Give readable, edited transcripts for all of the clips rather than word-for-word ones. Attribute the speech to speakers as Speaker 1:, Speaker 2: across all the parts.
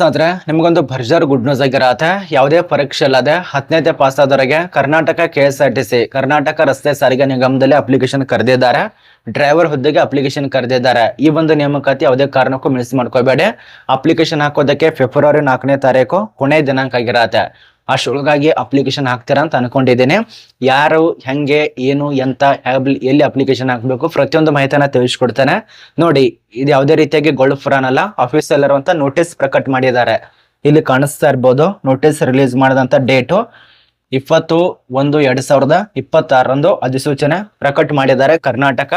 Speaker 1: ಆದ್ರೆ ನಿಮಗೊಂದು ಭರ್ಜರ್ good news ಆಗಿರತ್ತೆ. ಯಾವುದೇ ಪರೀಕ್ಷೆ ಇಲ್ಲದೆ 10ನೇ ಪಾಸ್ ಆದವರಿಗೆ ಕರ್ನಾಟಕ KSRTC ಕರ್ನಾಟಕ ರಸ್ತೆ ಸಾರಿಗೆ ನಿಗಮದಲ್ಲಿ ಅಪ್ಲಿಕೇಶನ್ ಕರೆದಿದ್ದಾರೆ. ಡ್ರೈವರ್ ಹುದ್ದೆಗೆ ಅಪ್ಲಿಕೇಶನ್ ಕರೆದಿದ್ದಾರೆ. ಈ ಒಂದು ನೇಮಕಾತಿ ಯಾವುದೇ ಕಾರಣಕ್ಕೂ ಮಿಸ್ ಮಾಡ್ಕೋಬೇಡಿ. ಅಪ್ಲಿಕೇಶನ್ ಹಾಕೋದಕ್ಕೆ ಫೆಬ್ರವರಿ 4ನೇ ತಾರೀಕು ಕೊನೆ ದಿನಾಂಕ ಆಗಿರತ್ತೆ. ಅಷ್ಟೊಳಗಾಗಿ ಅಪ್ಲಿಕೇಶನ್ ಹಾಕ್ತೀರಾ ಅಂತ ಅನ್ಕೊಂಡಿದ್ದೀನಿ. ಯಾರು ಹೆಂಗೆ ಏನು ಎಂತ ಎಲ್ಲಿ ಅಪ್ಲಿಕೇಶನ್ ಹಾಕ್ಬೇಕು ಪ್ರತಿಯೊಂದು ಮಾಹಿತಿನ ತಿಳಿಸ್ಕೊಡ್ತೇನೆ ನೋಡಿ. ಇದು ಯಾವುದೇ ರೀತಿಯಾಗಿ ಗೊಳ್ಳು ಫಾರಂ ಅಲ್ಲ, ಆಫೀಸಲ್ಲಿ ಇರುವಂತ ನೋಟಿಸ್ ಪ್ರಕಟ ಮಾಡಿದ್ದಾರೆ. ಇಲ್ಲಿ ಕಾಣಿಸ್ತಾ ಇರ್ಬೋದು ನೋಟಿಸ್ ರಿಲೀಸ್ ಮಾಡಿದಂತ ಡೇಟು 20/1/2026 ಅಧಿಸೂಚನೆ ಪ್ರಕಟ ಮಾಡಿದ್ದಾರೆ. ಕರ್ನಾಟಕ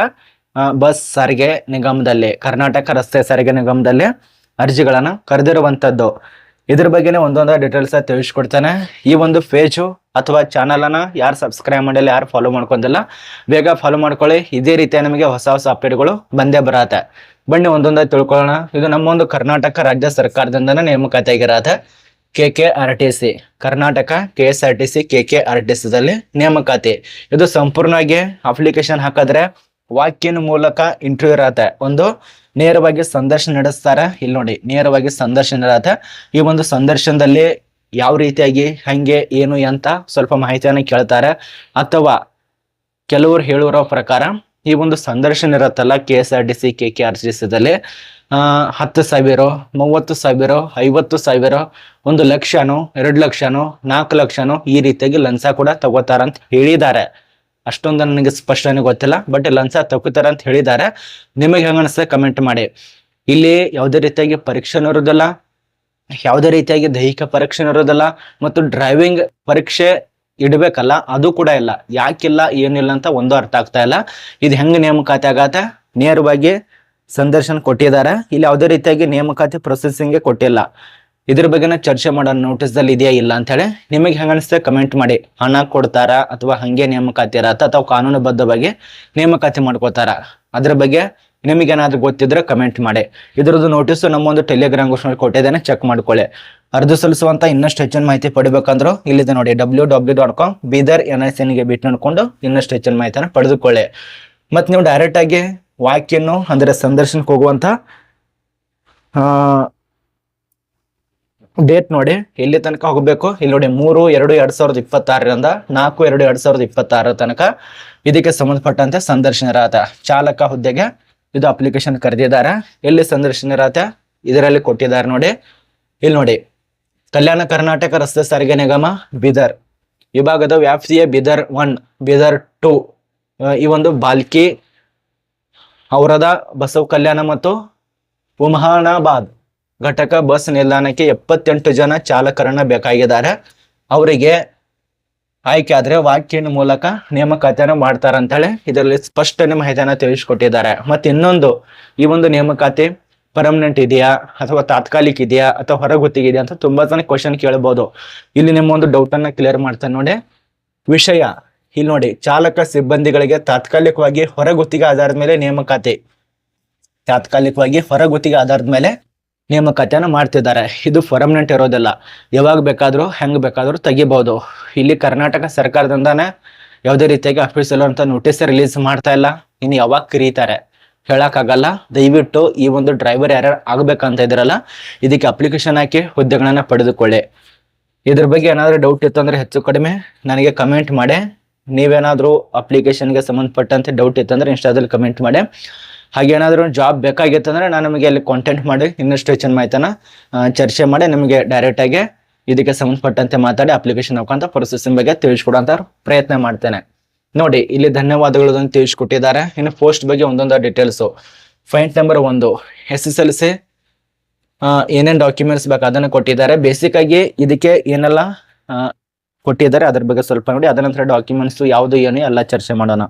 Speaker 1: ಬಸ್ ಸಾರಿಗೆ ನಿಗಮದಲ್ಲಿ, ಕರ್ನಾಟಕ ರಸ್ತೆ ಸಾರಿಗೆ ನಿಗಮದಲ್ಲಿ ಅರ್ಜಿಗಳನ್ನ ಕರೆದಿರುವಂತದ್ದು. ಇದ್ರ ಬಗ್ಗೆನೇ ಒಂದೊಂದು ಡೀಟೇಲ್ಸ್ ತಿಳಿಸ್ಕೊಡ್ತೇನೆ. ಈ ಒಂದು ಪೇಜು ಅಥವಾ ಚಾನಲ್ ಅನ್ನ ಯಾರು ಸಬ್ಸ್ಕ್ರೈಬ್ ಮಾಡಿಲ್ಲ, ಯಾರು ಫಾಲೋ ಮಾಡ್ಕೊಂಡಿಲ್ಲ, ಬೇಗ ಫಾಲೋ ಮಾಡ್ಕೊಳ್ಳಿ. ಇದೇ ರೀತಿಯ ನಮಗೆ ಹೊಸ ಹೊಸ ಅಪ್ಡೇಟ್ಗಳು ಬಂದೇ ಬರತ್ತೆ. ಬನ್ನಿ ಒಂದೊಂದಾಗಿ ತಿಳ್ಕೊಳ್ಳೋಣ. ಇದು ನಮ್ಮ ಒಂದು ಕರ್ನಾಟಕ ರಾಜ್ಯ ಸರ್ಕಾರದಿಂದನೇ ನೇಮಕಾತಿ ಆಗಿರತ್ತೆ. KKRTC ಕರ್ನಾಟಕ KSRTC KKRTC ದಲ್ಲಿ ನೇಮಕಾತಿ. ಇದು ಸಂಪೂರ್ಣವಾಗಿ ಅಪ್ಲಿಕೇಶನ್ ಹಾಕಿದ್ರೆ ವಾಕ್ಯನ ಮೂಲಕ ಇಂಟರ್ವ್ಯೂ ಇರತ್ತೆ. ಒಂದು ನೇರವಾಗಿ ಸಂದರ್ಶನ ನಡೆಸ್ತಾರೆ. ಇಲ್ಲಿ ನೋಡಿ ನೇರವಾಗಿ ಸಂದರ್ಶನ ಇರತ್ತೆ. ಈ ಒಂದು ಸಂದರ್ಶನದಲ್ಲಿ ಯಾವ ರೀತಿಯಾಗಿ ಹಂಗೆ ಏನು ಅಂತ ಸ್ವಲ್ಪ ಮಾಹಿತಿಯನ್ನು ಕೇಳ್ತಾರೆ. ಅಥವಾ ಕೆಲವರು ಹೇಳುವ ಪ್ರಕಾರ ಈ ಒಂದು ಸಂದರ್ಶನ ಇರತ್ತಲ್ಲ KSRTC KKRTC ದಲ್ಲಿ 10,000, 30,000, 50,000, 1 ಲಕ್ಷನೋ 2 ಲಕ್ಷನೋ 4 ಲಕ್ಷನೋ ಈ ರೀತಿಯಾಗಿ ಲಂಚ ಕೂಡ ತಗೋತಾರ ಅಂತ ಹೇಳಿದ್ದಾರೆ. ಅಷ್ಟೊಂದು ನನಗೆ ಸ್ಪಷ್ಟನೆ ಗೊತ್ತಿಲ್ಲ, ಬಟ್ ಲಂಚ ತಗೋತಾರ ಅಂತ ಹೇಳಿದ್ದಾರೆ. ನಿಮಗೆ ಹೆಂಗ ಅನಿಸ್ತದೆ ಕಮೆಂಟ್ ಮಾಡಿ. ಇಲ್ಲಿ ಯಾವುದೇ ರೀತಿಯಾಗಿ ಪರೀಕ್ಷೆನೂ ಇರೋದಿಲ್ಲ, ಯಾವುದೇ ರೀತಿಯಾಗಿ ದೈಹಿಕ ಪರೀಕ್ಷೆ ಇರೋದಿಲ್ಲ, ಮತ್ತು ಡ್ರೈವಿಂಗ್ ಪರೀಕ್ಷೆ ಇಡಬೇಕಲ್ಲ ಅದು ಕೂಡ ಇಲ್ಲ. ಯಾಕಿಲ್ಲ ಏನಿಲ್ಲ ಅಂತ ಒಂದು ಅರ್ಥ ಆಗ್ತಾ ಇಲ್ಲ. ಇದು ಹೆಂಗ್ ನೇಮಕಾತಿ ಆಗತ್ತೆ? ನೇರವಾಗಿ ಸಂದರ್ಶನ ಕೊಟ್ಟಿದ್ದಾರೆ. ಇಲ್ಲಿ ಯಾವುದೇ ರೀತಿಯಾಗಿ ನೇಮಕಾತಿ ಪ್ರೊಸೆಸಿಂಗ್ಗೆ ಕೊಟ್ಟಿಲ್ಲ. ಇದ್ರ ಬಗ್ಗೆನ ಚರ್ಚೆ ಮಾಡೋಣ, ನೋಟಿಸ್ ದಲ್ಲಿ ಇದೆಯಾ ಇಲ್ಲ ಅಂತ ಹೇಳಿ. ನಿಮಗೆ ಹೆಂಗ ಅನಿಸ್ತದೆ ಕಮೆಂಟ್ ಮಾಡಿ. ಹಣ ಕೊಡ್ತಾರ ಅಥವಾ ಹಂಗೆ ನೇಮಕಾತಿ ಇರತ್ತ ಅಥವಾ ಕಾನೂನುಬದ್ಧವಾಗಿ ನೇಮಕಾತಿ ಮಾಡ್ಕೋತಾರ, ಅದ್ರ ಬಗ್ಗೆ ನಿಮಗೇನಾದ್ರೂ ಗೊತ್ತಿದ್ರೆ ಕಮೆಂಟ್ ಮಾಡಿ. ಇದ್ರದ್ದು ನೋಟಿಸ್ ನಮ್ಮೊಂದು ಟೆಲಿಗ್ರಾಮ್ ಗ್ರೂಪ್ ಕೊಟ್ಟಿದ್ದೇನೆ, ಚೆಕ್ ಮಾಡ್ಕೊಳ್ಳಿ. ಅರ್ಜಿ ಸಲ್ಲಿಸುವಂತ ಇನ್ನಷ್ಟು ಹೆಚ್ಚಿನ ಮಾಹಿತಿ ಪಡಿಬೇಕಂದ್ರು ಇಲ್ಲಿದೆ ನೋಡಿ www.com ಬೀದರ್ NIC ಭೇಟಿ ನೋಡ್ಕೊಂಡು ಇನ್ನಷ್ಟು ಹೆಚ್ಚಿನ ಮಾಹಿತಿನ ಪಡೆದುಕೊಳ್ಳಿ. ಮತ್ತೆ ನೀವು ಡೈರೆಕ್ಟ್ ಆಗಿ ವಾಕ್ಯನ್ನು ಅಂದ್ರೆ ಸಂದರ್ಶನಕ್ಕೆ ಹೋಗುವಂತ ಡೇಟ್ ನೋಡಿ ಎಲ್ಲಿ ತನಕ ಹೋಗಬೇಕು. ಇಲ್ಲಿ ನೋಡಿ 3/2/2026 4/2/2026 ತನಕ ಇದಕ್ಕೆ ಸಂಬಂಧಪಟ್ಟಂತೆ ಸಂದರ್ಶನ ಇರತ್ತೆ. ಚಾಲಕ ಹುದ್ದೆಗೆ ಇದು ಅಪ್ಲಿಕೇಶನ್ ಕರೆದಿದ್ದಾರೆ. ಎಲ್ಲಿ ಸಂದರ್ಶನ ಇರತ್ತೆ ಇದರಲ್ಲಿ ಕೊಟ್ಟಿದ್ದಾರೆ ನೋಡಿ. ಇಲ್ಲಿ ನೋಡಿ ಕಲ್ಯಾಣ ಕರ್ನಾಟಕ ರಸ್ತೆ ಸಾರಿಗೆ ನಿಗಮ ಬೀದರ್ ವಿಭಾಗದ ವ್ಯಾಪ್ತಿಯ ಬೀದರ್ 1, ಬೀದರ್ 2 ಈ ಒಂದು ಬಾಲ್ಕಿ, ಔರದ, ಬಸವ ಕಲ್ಯಾಣ ಮತ್ತು ಉಮಹಾನಾಬಾದ್ ಘಟಕ ಬಸ್ ನಿಲ್ದಾಣಕ್ಕೆ 78 ಜನ ಚಾಲಕರನ್ನ ಬೇಕಾಗಿದ್ದಾರೆ. ಅವರಿಗೆ ಆಯ್ಕೆ ಆದ್ರೆ ವಾಕ್ಯನ ಮೂಲಕ ನೇಮಕಾತಿಯನ್ನು ಮಾಡ್ತಾರ ಅಂತ ಹೇಳಿ ಇದರಲ್ಲಿ ಸ್ಪಷ್ಟನೆ ಮಾಹಿತಿಯನ್ನ ತಿಳಿಸ್ಕೊಟ್ಟಿದ್ದಾರೆ. ಮತ್ತೆ ಇನ್ನೊಂದು, ಈ ಒಂದು ನೇಮಕಾತಿ ಪರ್ಮನೆಂಟ್ ಇದೆಯಾ ಅಥವಾ ತಾತ್ಕಾಲಿಕ ಇದೆಯಾ ಅಥವಾ ಹೊರಗುತ್ತಿಗೆ ಇದೆಯಾ ಅಂತ ತುಂಬಾ ಜನ ಕ್ವಶನ್ ಕೇಳಬಹುದು. ಇಲ್ಲಿ ನಿಮ್ಮ ಒಂದು ಡೌಟ್ ಅನ್ನ ಕ್ಲಿಯರ್ ಮಾಡ್ತಾನೆ ನೋಡಿ. ವಿಷಯ ಇಲ್ಲಿ ನೋಡಿ, ಚಾಲಕ ಸಿಬ್ಬಂದಿಗಳಿಗೆ ತಾತ್ಕಾಲಿಕವಾಗಿ ಹೊರಗುತ್ತಿಗೆ ಆಧಾರದ ಮೇಲೆ ನೇಮಕಾತಿ, ತಾತ್ಕಾಲಿಕವಾಗಿ ಹೊರಗುತ್ತಿಗೆ ಆಧಾರದ ಮೇಲೆ ನೇಮಕಾತಿಯನ್ನು ಮಾಡ್ತಿದ್ದಾರೆ. ಇದು ಪರ್ಮನೆಂಟ್ ಇರೋದಿಲ್ಲ, ಯಾವಾಗ ಬೇಕಾದ್ರೂ ಹೆಂಗ್ ಬೇಕಾದ್ರೂ ತೆಗಿಬಹುದು. ಇಲ್ಲಿ ಕರ್ನಾಟಕ ಸರ್ಕಾರದಿಂದಾನೆ ಯಾವುದೇ ರೀತಿಯಾಗಿ ಅಫಿಷಿಯಲ್ ಅಂತ ನೋಟಿಸ್ ರಿಲೀಸ್ ಮಾಡ್ತಾ ಇಲ್ಲ. ಇನ್ನು ಯಾವಾಗ ಕರೀತಾರೆ ಹೇಳಕ್ಕಾಗಲ್ಲ. ದಯವಿಟ್ಟು ಈ ಒಂದು ಡ್ರೈವರ್ ಯಾರ್ಯಾರು ಆಗ್ಬೇಕಂತ ಇದ್ರಲ್ಲ ಇದಕ್ಕೆ ಅಪ್ಲಿಕೇಶನ್ ಹಾಕಿ ಹುದ್ದೆಗಳನ್ನ ಪಡೆದುಕೊಳ್ಳಿ. ಇದ್ರ ಬಗ್ಗೆ ಏನಾದ್ರು ಡೌಟ್ ಇತ್ತು ಅಂದ್ರೆ ಹೆಚ್ಚು ಕಡಿಮೆ ನನಗೆ ಕಮೆಂಟ್ ಮಾಡಿ. ನೀವೇನಾದ್ರೂ ಅಪ್ಲಿಕೇಶನ್ಗೆ ಸಂಬಂಧಪಟ್ಟಂತೆ ಡೌಟ್ ಇತ್ತಂದ್ರೆ ಇನ್ಸ್ಟಾದಲ್ಲಿ ಕಮೆಂಟ್ ಮಾಡಿ. ಹಾಗೇನಾದ್ರೂ ಜಾಬ್ ಬೇಕಾಗಿತ್ತಂದ್ರೆ ನಾನು ನಿಮಗೆ ಅಲ್ಲಿ ಕಾಂಟ್ಯಾಕ್ಟ್ ಮಾಡಿ ಇನ್ನಷ್ಟು ಹೆಚ್ಚಿನ ಮಾಹಿತಿನ ಚರ್ಚೆ ಮಾಡಿ ನಿಮಗೆ ಡೈರೆಕ್ಟ್ ಆಗಿ ಇದಕ್ಕೆ ಸಂಬಂಧಪಟ್ಟಂತೆ ಮಾತಾಡಿ ಅಪ್ಲಿಕೇಶನ್ ಹಾಕುವಂತ ಪ್ರೊಸೆಸಿಂಗ್ ಬಗ್ಗೆ ತಿಳಿಸ್ಕೊಡುವಂತ ಪ್ರಯತ್ನ ಮಾಡ್ತೇನೆ. ನೋಡಿ ಇಲ್ಲಿ ಧನ್ಯವಾದಗಳನ್ನು ತಿಳಿಸ್ಕೊಟ್ಟಿದ್ದಾರೆ. ಇನ್ನು ಪೋಸ್ಟ್ ಬಗ್ಗೆ ಒಂದೊಂದು ಡೀಟೇಲ್ಸು. ಪಾಯಿಂಟ್ ನಂಬರ್ 1 SSLC ಏನೇನು ಡಾಕ್ಯುಮೆಂಟ್ಸ್ ಬೇಕು ಅದನ್ನು ಕೊಟ್ಟಿದ್ದಾರೆ. ಬೇಸಿಕ್ ಆಗಿ ಇದಕ್ಕೆ ಏನೆಲ್ಲ ಕೊಟ್ಟಿದ್ದಾರೆ ಅದ್ರ ಬಗ್ಗೆ ಸ್ವಲ್ಪ ನೋಡಿ. ಅದ ನಂತರ ಡಾಕ್ಯುಮೆಂಟ್ಸ್ ಯಾವುದು ಏನು ಎಲ್ಲ ಚರ್ಚೆ ಮಾಡೋಣ.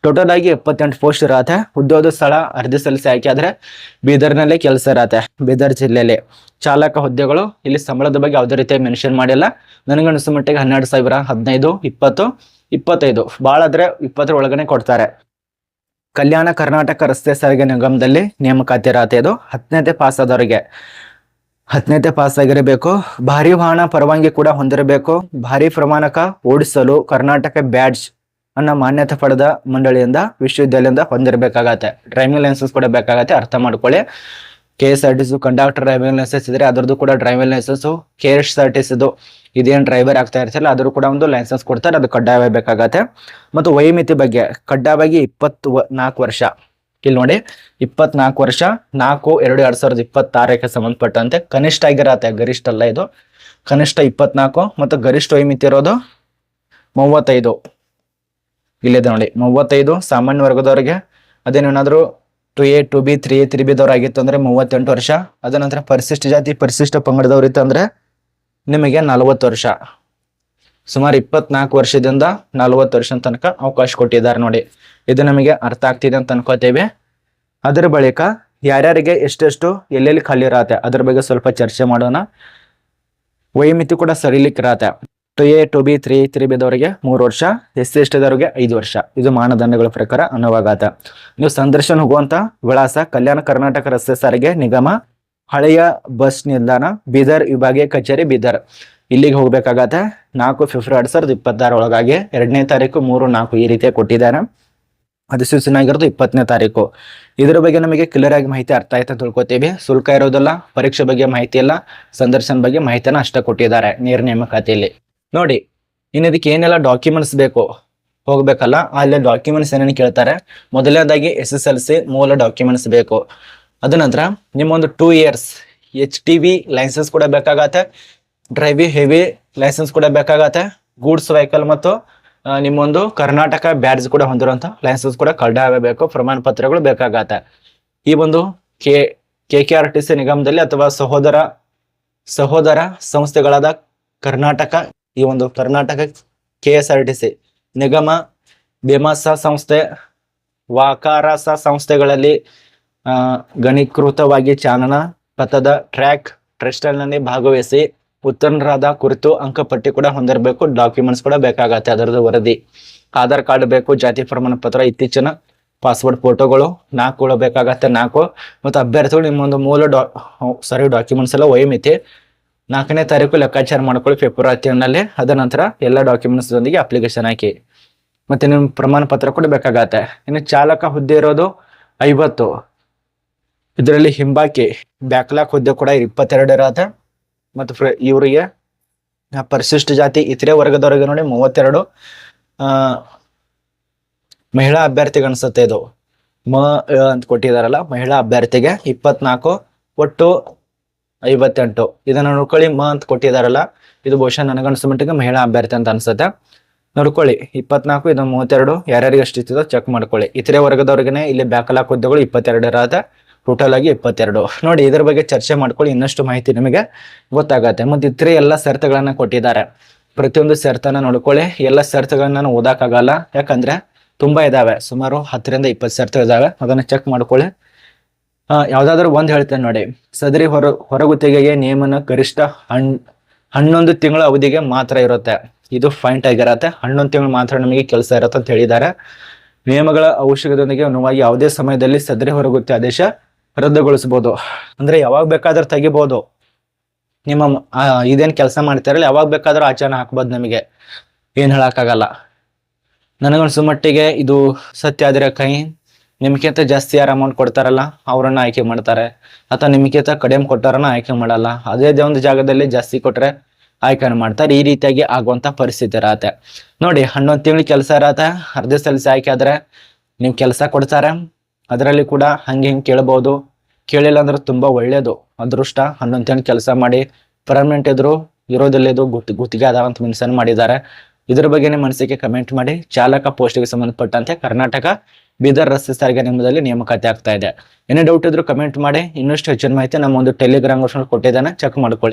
Speaker 1: ಟೋಟಲ್ ಆಗಿ 78 ಪೋಸ್ಟ್ ಇರತ್ತೆ. ಉದ್ಯೋಗ ಸ್ಥಳ ಅರ್ಜಿ ಸಲ್ಲಿಸಿ ಆಯ್ಕೆ ಆದ್ರೆ ಬೀದರ್ನಲ್ಲೇ ಕೆಲಸ ಇರತ್ತೆ, ಬೀದರ್ ಜಿಲ್ಲೆಯಲ್ಲಿ. ಚಾಲಕ ಹುದ್ದೆಗಳು ಇಲ್ಲಿ ಸಂಬಳದ ಬಗ್ಗೆ ಯಾವುದೇ ರೀತಿಯಾಗಿ ಮೆನ್ಷನ್ ಮಾಡಿಲ್ಲ. ನನಗನ್ನಿಸೋ ಮಟ್ಟಿಗೆ 12,000, 15, 20, 25 ಭಾಳ ಆದ್ರೆ 20 ಒಳಗನೆ ಕೊಡ್ತಾರೆ. ಕಲ್ಯಾಣ ಕರ್ನಾಟಕ ರಸ್ತೆ ಸಾರಿಗೆ ನಿಗಮದಲ್ಲಿ ನೇಮಕಾತಿ ಇರತ್ತೆ. ಇದು 10ನೇ ಪಾಸ್ ಆದವರಿಗೆ, 10ನೇ ಪಾಸ್ ಆಗಿರಬೇಕು. ಭಾರಿ ವಾಹನ ಪರವಾನಗಿ ಕೂಡ ಹೊಂದಿರಬೇಕು. ಭಾರಿ ಪ್ರಮಾಣಕ ಓಡಿಸಲು ಕರ್ನಾಟಕ ಬ್ಯಾಡ್ಜ್ ಅನ್ನ ಮಾನ್ಯತೆ ಪಡೆದ ಮಂಡಳಿಯಿಂದ ವಿಶ್ವವಿದ್ಯಾಲಯದಿಂದ ಹೊಂದಿರಬೇಕಾಗತ್ತೆ. ಡ್ರೈವಿಂಗ್ ಲೈಸೆನ್ಸ್ ಕೂಡ ಬೇಕಾಗತ್ತೆ, ಅರ್ಥ ಮಾಡ್ಕೊಳ್ಳಿ. KSRTC ಕಂಡಕ್ಟರ್ ಡ್ರೈವಿಂಗ್ ಲೈಸೆನ್ಸ್ ಇದ್ರೆ ಅದರದ್ದು ಕೂಡ ಡ್ರೈವಿಂಗ್ ಲೈಸೆನ್ಸ್, KSRTC ಇದೇನು ಡ್ರೈವರ್ ಆಗ್ತಾ ಇರ್ತಿಲ್ಲ ಅದ್ರ ಕೂಡ ಒಂದು ಲೈಸೆನ್ಸ್ ಕೊಡ್ತಾರೆ, ಅದು ಕಡ್ಡಾಯವಾಗಿ ಬೇಕಾಗತ್ತೆ. ಮತ್ತು ವಯೋಮಿತಿ ಬಗ್ಗೆ ಕಡ್ಡಾಯವಾಗಿ 24 ವರ್ಷ. ಇಲ್ಲಿ ನೋಡಿ 24 ವರ್ಷ 4/2/2026 ಸಂಬಂಧಪಟ್ಟಂತೆ ಕನಿಷ್ಠ ಆಗಿರತ್ತೆ, ಗರಿಷ್ಠ ಅಲ್ಲ ಇದು, ಕನಿಷ್ಠ 24 ಮತ್ತು ಗರಿಷ್ಠ ವಯೋಮಿತಿ ಇರೋದು 35. ಇಲ್ಲಿದೆ ನೋಡಿ 35 ಸಾಮಾನ್ಯ ವರ್ಗದವರಿಗೆ. ಅದೇನೇನಾದ್ರು 2A 2B 3A 3B ದವ್ರು ಆಗಿತ್ತು ಅಂದ್ರೆ 38 ವರ್ಷ. ಅದ ನಂತರ ಪರಿಶಿಷ್ಟ ಜಾತಿ ಪರಿಶಿಷ್ಟ ಪಂಗಡದವ್ರು ಇತ್ತು ಅಂದ್ರೆ ನಿಮಗೆ 40 ವರ್ಷ. ಸುಮಾರು 24 ವರ್ಷದಿಂದ 40 ವರ್ಷ ತನಕ ಅವಕಾಶ ಕೊಟ್ಟಿದ್ದಾರೆ ನೋಡಿ. ಇದು ನಮಗೆ ಅರ್ಥ ಆಗ್ತಿದೆ ಅಂತ ಅನ್ಕೋತೇವೆ. ಅದರ ಬಳಿಕ ಯಾರ್ಯಾರಿಗೆ ಎಷ್ಟೆಷ್ಟು ಎಲ್ಲೆಲ್ಲಿ ಖಾಲಿ ಇರತ್ತೆ ಅದ್ರ ಬಗ್ಗೆ ಸ್ವಲ್ಪ ಚರ್ಚೆ ಮಾಡೋಣ. ವಯೋಮಿತಿ ಕೂಡ ಸಡಿಲಿಕ್ಕೆ ಇರತ್ತೆ. 2A 2B 3A 3B ದವರಿಗೆ 3 ವರ್ಷ, SC/ST ದವರಿಗೆ 5 ವರ್ಷ. ಇದು ಮಾನದಂಡಗಳ ಪ್ರಕಾರ ಅನುವಾಗತ್ತೆ. ನೀವು ಸಂದರ್ಶನ ಹೋಗುವಂತ ವಿಳಾಸ ಕಲ್ಯಾಣ ಕರ್ನಾಟಕ ರಸ್ತೆ ಸಾರಿಗೆ ನಿಗಮ, ಹಳೆಯ ಬಸ್ ನಿಲ್ದಾಣ, ಬೀದರ್ ವಿಭಾಗೀಯ ಕಚೇರಿ ಬೀದರ್. ಇಲ್ಲಿಗೆ ಹೋಗ್ಬೇಕಾಗತ್ತೆ. 4 ಫೆಬ್ರವರಿ 2026 ಒಳಗಾಗಿ 2ನೇ ತಾರೀಕು 3, 4 ಈ ರೀತಿಯಾಗಿ ಕೊಟ್ಟಿದ್ದಾರೆ. ಅಧಿಸೂಚನೆ ಆಗಿರೋದು 20ನೇ ತಾರೀಕು. ಇದ್ರ ಬಗ್ಗೆ ನಮಗೆ ಕ್ಲಿಯರ್ ಆಗಿ ಮಾಹಿತಿ ಅರ್ಥ ಆಯ್ತು ಅಂತ ತಿಳ್ಕೊತೀವಿ. ಶುಲ್ಕ ಇರೋದಿಲ್ಲ, ಪರೀಕ್ಷೆ ಬಗ್ಗೆ ಮಾಹಿತಿ ಇಲ್ಲ, ಸಂದರ್ಶನ ಬಗ್ಗೆ ಮಾಹಿತಿನ ಅಷ್ಟೇ ಕೊಟ್ಟಿದ್ದಾರೆ ನೇರ ನೇಮಕಾತಿಯಲ್ಲಿ. ನೋಡಿ ಇನ್ನು ಇದಕ್ಕೆ ಏನೆಲ್ಲ ಡಾಕ್ಯುಮೆಂಟ್ಸ್ ಬೇಕು ಹೋಗ್ಬೇಕಲ್ಲ, ಅಲ್ಲಿ ಡಾಕ್ಯುಮೆಂಟ್ಸ್ ಏನೇನು ಕೇಳ್ತಾರೆ. ಮೊದಲನೇದಾಗಿ SSLC ಮೂಲ ಡಾಕ್ಯುಮೆಂಟ್ಸ್ ಬೇಕು. ಅದ ನಂತರ ನಿಮ್ಮೊಂದು 2 years HTV ಲೈಸೆನ್ಸ್ ಕೂಡ ಬೇಕಾಗತ್ತೆ, ಡ್ರೈವಿಂಗ್ ಹೆವಿ ಲೈಸೆನ್ಸ್ ಕೂಡ ಬೇಕಾಗತ್ತೆ, ಗೂಡ್ಸ್ ವೆಹಿಕಲ್ ಮತ್ತು ನಿಮ್ಮೊಂದು ಕರ್ನಾಟಕ ಬ್ಯಾಡ್ಜ್ ಕೂಡ ಹೊಂದಿರುವಂತ ಲೈಸೆನ್ಸ್ ಕೂಡ ಕಡ್ಡಾಯಬೇಕು, ಪ್ರಮಾಣ ಪತ್ರಗಳು ಬೇಕಾಗತ್ತೆ. ಈ ಒಂದು KKRTC ನಿಗಮದಲ್ಲಿ ಅಥವಾ ಸಹೋದರ ಸಂಸ್ಥೆಗಳಾದ ಕರ್ನಾಟಕ, ಈ ಒಂದು ಕರ್ನಾಟಕ KSRTC ನಿಗಮ, ಬೆಮಸ ಸಂಸ್ಥೆ, ವಾಕಾರಸ ಸಂಸ್ಥೆಗಳಲ್ಲಿ ಗಣೀಕೃತವಾಗಿ ಚಾಲನಾ ಪಥದ ಟ್ರ್ಯಾಕ್ ಟ್ರೆಸ್ಟಲ್ನಲ್ಲಿ ಭಾಗವಹಿಸಿ ಉತ್ತೀರ್ಣರಾದ ಕುರಿತು ಅಂಕಪಟ್ಟಿ ಕೂಡ ಹೊಂದಿರಬೇಕು. ಡಾಕ್ಯುಮೆಂಟ್ಸ್ ಕೂಡ ಬೇಕಾಗತ್ತೆ, ಅದರದ್ದು ವರದಿ, ಆಧಾರ್ ಕಾರ್ಡ್ ಬೇಕು, ಜಾತಿ ಪ್ರಮಾಣ ಪತ್ರ, ಇತ್ತೀಚಿನ ಪಾಸ್ಪೋರ್ಟ್ ಫೋಟೋಗಳು 4 ಬೇಕಾಗತ್ತೆ, 4. ಮತ್ತು ಅಭ್ಯರ್ಥಿಗಳು ನಿಮ್ಮೊಂದು ಮೂಲ ಡಾಕ್ಯುಮೆಂಟ್ಸ್ ಎಲ್ಲ ವಯೋಮಿತಿ 4ನೇ ತಾರೀಕು ಲೆಕ್ಕಾಚಾರ ಮಾಡ್ಕೊಳ್ಳಿ ಫೆಬ್ರವರಿ 10ನಲ್ಲಿ. ಅದ ನಂತರ ಎಲ್ಲ ಡಾಕ್ಯುಮೆಂಟ್ಸ್ ಜೊತೆಗೆ ಅಪ್ಲಿಕೇಶನ್ ಹಾಕಿ. ಮತ್ತೆ ನಿಮ್ಮ ಪ್ರಮಾಣ ಪತ್ರ ಕೂಡ ಬೇಕಾಗತ್ತೆ. ಇನ್ನು ಚಾಲಕ ಹುದ್ದೆ ಇರೋದು 50. ಇದರಲ್ಲಿ ಹಿಂಬಾಕಿ ಬ್ಯಾಕ್ಲಾಕ್ ಹುದ್ದೆ ಕೂಡ 22 ಇರತ್ತೆ. ಮತ್ತು ಇವರಿಗೆ ಪರಿಶಿಷ್ಟ ಜಾತಿ ಇತರೆ ವರ್ಗದವರಿಗೆ ನೋಡಿ 32. ಮಹಿಳಾ ಅಭ್ಯರ್ಥಿಗೆ ಅನ್ಸುತ್ತೆ ಇದು ಅಂತ ಕೊಟ್ಟಿದಾರಲ್ಲ, ಮಹಿಳಾ ಅಭ್ಯರ್ಥಿಗೆ 24, ಒಟ್ಟು 58. ಇದನ್ನ ನೋಡ್ಕೊಳ್ಳಿ. ಅಂತ ಕೊಟ್ಟಿದಾರಲ್ಲ, ಇದು ಬಹುಶಃ ನನಗನ್ಸೋ ಮಟ್ಟಿಗೆ ಮಹಿಳಾ ಅಭ್ಯರ್ಥಿ ಅಂತ ಅನ್ಸುತ್ತೆ. ನೋಡ್ಕೊಳ್ಳಿ 24, ಇದು 32. ಯಾರ್ಯಾರಿಗೆ ಅಷ್ಟಿರ್ತದೋ ಚೆಕ್ ಮಾಡ್ಕೊಳ್ಳಿ. ಇತರೆ ವರ್ಗದವ್ರಿಗೆ ಇಲ್ಲಿ ಬ್ಯಾಕ್ಲಾಕ್ ಹುದ್ದೆಗಳು 22 ಇರತ್ತೆ, ಟೋಟಲ್ ಆಗಿ 22. ನೋಡಿ ಇದ್ರ ಬಗ್ಗೆ ಚರ್ಚೆ ಮಾಡ್ಕೊಳ್ಳಿ, ಇನ್ನಷ್ಟು ಮಾಹಿತಿ ನಿಮಗೆ ಗೊತ್ತಾಗತ್ತೆ. ಮತ್ತೆ ಇತರೆ ಎಲ್ಲ ಷರತ್ತುಗಳನ್ನ ಕೊಟ್ಟಿದ್ದಾರೆ. ಪ್ರತಿಯೊಂದು ಷರತ್ತನ್ನ ನೋಡ್ಕೊಳ್ಳಿ. ಎಲ್ಲ ಷರತ್ತುಗಳನ್ನ ನಾನು ಓದಾಕಾಗಲ್ಲ, ಯಾಕಂದ್ರೆ ತುಂಬಾ ಇದಾವೆ, ಸುಮಾರು 10ರಿಂದ 20 ಷರತ್ತು ಇದಾವೆ. ಅದನ್ನ ಚೆಕ್ ಮಾಡ್ಕೊಳ್ಳಿ. ಯಾವ್ದಾದ್ರು ಒಂದ್ ಹೇಳ್ತೇನೆ ನೋಡಿ. ಸದರಿ ಹೊರಗುತ್ತಿಗೆಗೆ ನೇಮನ ಗರಿಷ್ಠ 11 ತಿಂಗಳ ಅವಧಿಗೆ ಮಾತ್ರ ಇರುತ್ತೆ. ಇದು ಪಾಯಿಂಟ್ ಆಗಿರತ್ತೆ. 11 ತಿಂಗಳು ಮಾತ್ರ ನಮಗೆ ಕೆಲಸ ಇರತ್ತೆ ಅಂತ ಹೇಳಿದ್ದಾರೆ. ನಿಯಮಗಳ ಅವಶ್ಯಕತೆಯೊಂದಿಗೆ ಅನುವಾಗಿ ಯಾವುದೇ ಸಮಯದಲ್ಲಿ ಸದರಿ ಹೊರಗುತ್ತಿ ಆದೇಶ ರದ್ದುಗೊಳಿಸಬಹುದು. ಅಂದ್ರೆ ಯಾವಾಗ ಬೇಕಾದ್ರೂ ತೆಗಿಬಹುದು. ನಿಮ್ಮ ಇದೇನ್ ಕೆಲಸ ಮಾಡ್ತಾರಲ್ಲ ಯಾವಾಗ ಬೇಕಾದ್ರೂ ಆಚರಣೆ ಹಾಕ್ಬೋದು, ನಮಗೆ ಏನ್ ಹೇಳಕ್ಕಾಗಲ್ಲ. ನನಗನ್ಸೋ ಮಟ್ಟಿಗೆ ಇದು ಸತ್ಯ ಆದ್ರೆ ಕೈ ನಿಮ್ಗಿಂತ ಜಾಸ್ತಿ ಯಾರು ಅಮೌಂಟ್ ಕೊಡ್ತಾರಲ್ಲ ಅವ್ರನ್ನ ಆಯ್ಕೆ ಮಾಡ್ತಾರೆ, ಅಥವಾ ನಿಮ್ಗಿಂತ ಕಡಿಮೆ ಕೊಟ್ಟಾರನ್ನ ಆಯ್ಕೆ ಮಾಡಲ್ಲ. ಅದೇ ಒಂದು ಜಾಗದಲ್ಲಿ ಜಾಸ್ತಿ ಕೊಟ್ರೆ ಆಯ್ಕೆ ಮಾಡ್ತಾರೆ. ಈ ರೀತಿಯಾಗಿ ಆಗುವಂತ ಪರಿಸ್ಥಿತಿ ಇರತ್ತೆ. ನೋಡಿ 11 ತಿಂಗಳು ಕೆಲಸ ಇರತ್ತೆ. ಅರ್ಧ ಸಲ್ಲಿಸಿ ಆಯ್ಕೆ ಆದ್ರೆ ನೀವು ಕೆಲಸ ಕೊಡ್ತಾರೆ. ಅದರಲ್ಲಿ ಕೂಡ ಹಂಗೆ ಹಿಂಗೆ ಕೇಳಬಹುದು. ಕೇಳಿಲ್ಲ ಅಂದ್ರೆ ತುಂಬಾ ಒಳ್ಳೇದು, ಅದೃಷ್ಟ. 11 ತಿಂಗಳು ಕೆಲಸ ಮಾಡಿ ಪರ್ಮನೆಂಟ್ ಇದ್ರು ಇರೋದಿಲ್ಲ, ಇದು ಗುತ್ತಿಗೆ ಅದಾವಂತ ಮೆನ್ಷನ್ ಮಾಡಿದ್ದಾರೆ. ಇದ್ರ ಬಗ್ಗೆ ನಿಮ್ಮ ಮನಸ್ಸಿಗೆ ಕಮೆಂಟ್ ಮಾಡಿ. ಚಾಲಕ ಪೋಸ್ಟ್ಗೆ ಸಂಬಂಧಪಟ್ಟಂತೆ ಕರ್ನಾಟಕ ಬೀದರ್ ರಸ್ತೆ ಸಾರಿಗೆ ನಿಗಮದಲ್ಲಿ ನೇಮಕಾತಿ ಆಗ್ತಾ ಇದೆ. ಏನೇ ಡೌಟ್ ಇದ್ರು ಕಮೆಂಟ್ ಮಾಡಿ. ಇನ್ನಷ್ಟು ಹೆಚ್ಚಿನ ಮಾಹಿತಿ ನಮ್ಮ ಒಂದು ಟೆಲಿಗ್ರಾಮ್ ಕೊಟ್ಟಿದ್ದಾನೆ, ಚೆಕ್ ಮಾಡ್ಕೊಳ್ಳಿ.